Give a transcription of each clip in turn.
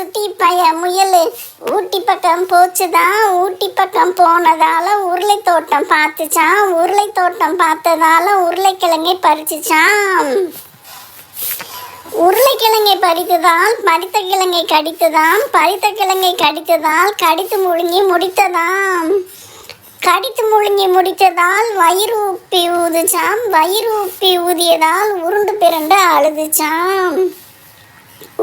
சுட்டி பைய முயல் ஊட்டி பக்கம் போச்சுதான். ஊட்டி பக்கம் போனதால உருளை தோட்டம் பார்த்துச்சான். உருளை தோட்டம் பார்த்ததால உருளைக்கிழங்கை பறிச்சுச்சான். உருளைக்கிழங்கை பறித்ததால் பறித்த கிழங்கை கடித்ததாம். பறித்த கிழங்கை கடித்ததால் கடித்து முழுங்கி முடித்ததாம். கடித்து முழுங்கி முடித்ததால் வயிறு உப்பி ஊதுச்சாம். வயிறு உப்பி ஊதியதால் உருண்டு பிறண்டு அழுதுச்சாம்.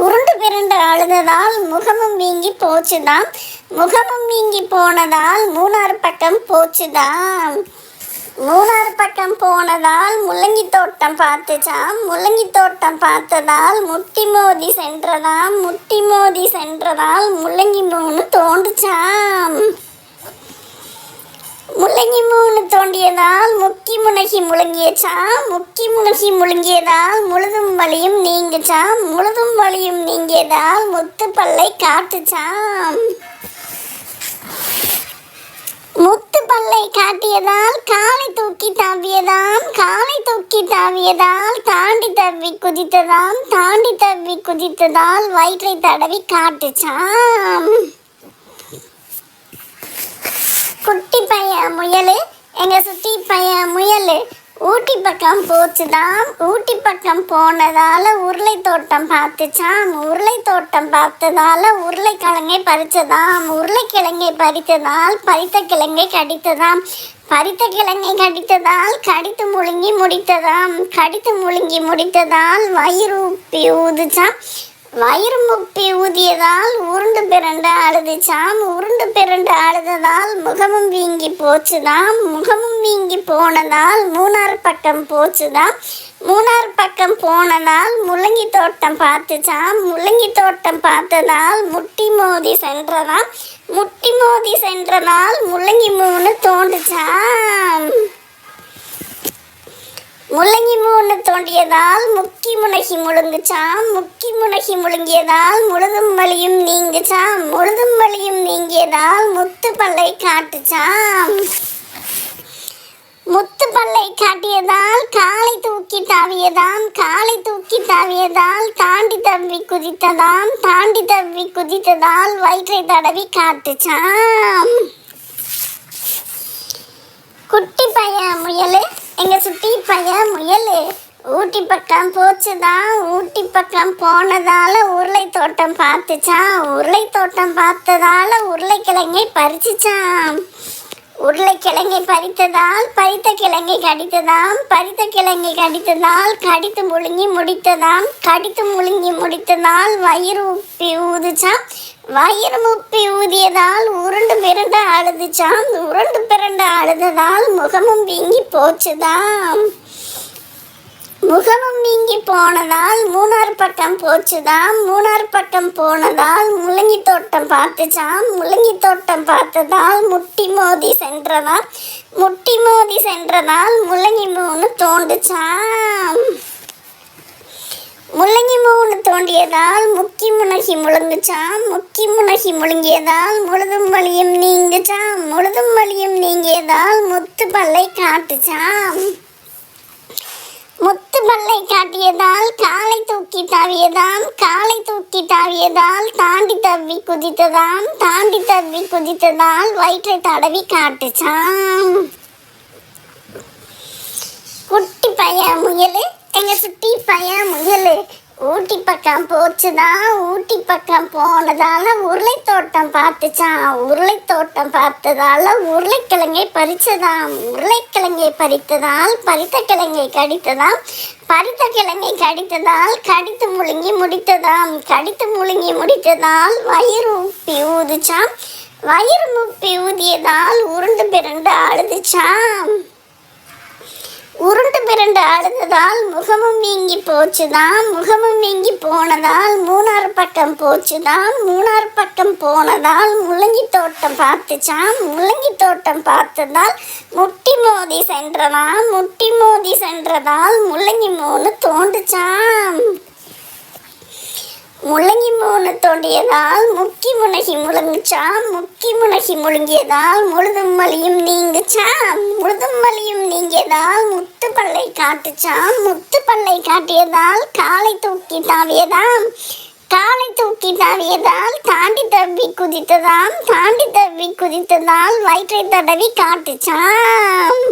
உருண்டு பிறண்டு அழுததால் முகமும் வீங்கி போச்சுதாம். முகமும் வீங்கி போனதால் மூணாறு பக்கம் போச்சுதாம். மூணாறு பக்கம் போனதால் முள்ளங்கி தோட்டம் பார்த்துச்சாம். முள்ளங்கி தோட்டம் பார்த்ததால் முட்டி மோதி சென்றதாம். முட்டி மோதி சென்றதால் முள்ளங்கி மூணு தோண்டுச்சாம். முள்ளங்கி மூணு தோண்டியதால் முக்கி முனகி முழுங்கியச்சாம். முக்கி முனகி முழுங்கியதால் முழுதும் வலியும் நீங்குச்சாம். முழுதும் வலியும் நீங்கியதால் முத்து பல்லை காட்டுச்சாம். முத்து பல்லை காட்டியதால் காலை தூக்கி தாவியதாம். காலை தூக்கி தாவியதால் தாண்டி தவ்வி குதித்ததாம். தாண்டி தவ்வி குதித்ததால் வயிற்றை தடவி காட்டுச்சாம். குட்டி பைய முயல் எங்க சுட்டி பைய முயல் ஊட்டி பக்கம் போச்சுதாம். ஊட்டி பக்கம் போனதால உருளை தோட்டம் பார்த்துச்சாம். உருளை தோட்டம் பார்த்ததால உருளைக்கிழங்கை பறிச்சதாம். உருளைக்கிழங்கை பறித்ததால் பறித்த கிழங்கை கடித்ததாம். பறித்த கிழங்கை கடித்ததால் கடித்து முழுங்கி முடித்ததாம். கடித்து முழுங்கி முடித்ததால் வயிறு உப்பி ஊதுச்சாம். வயிறு முப்பி ஊதியதால் உருண்டு பிறண்டு அழுதுச்சாம். உருண்டு பிறண்டு அழுததால் முகமும் வீங்கி போச்சுதாம். முகமும் வீங்கி போனதால் மூணாறு பக்கம் போச்சுதாம். மூணாறு பக்கம் போனதால் முள்ளங்கி தோட்டம் பார்த்துச்சாம். முள்ளங்கி தோட்டம் பார்த்ததால் முட்டி மோதி சென்றதாம். முட்டி மோதி சென்றதால் முள்ளங்கி மூணு தோண்டுச்சாம். முள்ளங்கி மூணு தோண்டியதால் முக்கி முனகி முழுங்குச்சாம். முக்கி முனகி முழுங்கியதால் முழுதும் வலியும் நீங்குச்சாம். முழுதும் வலியும் நீங்கியதால் முத்து பல்லை காட்டுச்சாம். முத்து பல்லை காட்டியதால் காலை தூக்கி தாவியதாம். காலை தூக்கி தாவியதால் தாண்டி தவ்வி குதித்ததாம். தாண்டி தவ்வி குதித்ததால் வயிற்றை தடவி காட்டுச்சாம். குட்டி பைய முயல் எங்க சுட்டி பைய முயல் ஊட்டி பக்கம் போச்சுதான். ஊட்டி பக்கம் போனதால உருளை தோட்டம் பார்த்துச்சான். உருளை தோட்டம் பார்த்ததால உருளைக்கிழங்கை பறிச்சுச்சான். உருளைக்கிழங்கை பறித்ததால் பறித்த கிழங்கை கடித்ததாம். பறித்த கிழங்கை கடித்ததால் கடித்து முழுங்கி முடித்ததாம். கடித்து முழுங்கி முடித்ததால் வயிறு உப்பி ஊதுச்சாம். வயிறு உப்பி ஊதியதால் உருண்டு பிறண்டு அழுதுச்சாம். உருண்டு பிறண்டு அழுததால் முகமும் வீங்கி போச்சுதாம். முகமும் வீங்கி போனதால் மூணாறு பக்கம் போச்சுதாம். மூணாறு பக்கம் போனதால் முள்ளங்கி தோட்டம் பார்த்துச்சாம். முள்ளங்கி தோட்டம் பார்த்ததால் முட்டி மோதி சென்றதால் முட்டி மோதி சென்றதால் முள்ளங்கி மூணு தோண்டுச்சாம். முள்ளங்கி மூணு தோண்டியதால் முக்கி முனகி முழுங்குச்சாம். முக்கி முனகி முழுங்கியதால் முழுதும் வலியும் நீங்குச்சாம். முழுதும் வலியும் நீங்கியதால் முத்து பல்லை காட்டுச்சாம். முத்து பல்லை காட்டியதால் காலை தூக்கி தாவியதாம். காலை தூக்கி தாவியதால் தாண்டி தவ்வி குதித்ததாம். தாண்டி தவ்வி குதித்ததால் வயிற்றை தடவி காட்டுச்சாம். குட்டி பைய முயல் எங்க சுட்டி பைய முயல் ஊட்டி பக்கம் போச்சுதான். ஊட்டி பக்கம் போனதால உருளை தோட்டம் பார்த்துச்சான். உருளை தோட்டம் பார்த்ததால உருளைக்கிழங்கை பறிச்சதாம். உருளைக்கிழங்கை பறித்ததால் பறித்த கிழங்கை கடித்ததாம். பறித்த கிழங்கை கடித்ததால் கடித்து முழுங்கி முடித்ததாம். கடித்து முழுங்கி முடித்ததால் வயிறு உப்பி ஊதுச்சாம். வயிறு உப்பி ஊதியதால் உருண்டு பிறண்டு அழுதுச்சாம். உருண்டு பிறண்டு அழுததால் முகமும் வீங்கி போச்சுதாம். முகமும் வீங்கி போனதால் மூணாறு பக்கம் போச்சுதாம். மூணாறு பக்கம் போனதால் முள்ளங்கி தோட்டம் பார்த்துச்சாம். முள்ளங்கி தோட்டம் பார்த்ததால் முட்டி மோதி சென்றதாம். முட்டி மோதி சென்றதால் முள்ளங்கி மூணு தோண்டுச்சாம். முள்ளங்கி மூணு தோண்டியதால் முக்கி முனகி முழுங்குச்சாம். முக்கி முனகி முழுங்கியதால் முழுதும் வலியும் நீங்குச்சாம். முழுதும் வலியும் நீங்கியதால் முத்து பல்லை காட்டுச்சாம். முத்து பல்லை காட்டியதால் காலை தூக்கி தாவியதாம். காலை தூக்கி தாவியதால் தாண்டி தவ்வி குதித்ததாம், தாண்டி தவ்வி குதித்ததால் வயிற்றை தடவி காட்டுச்சாம்.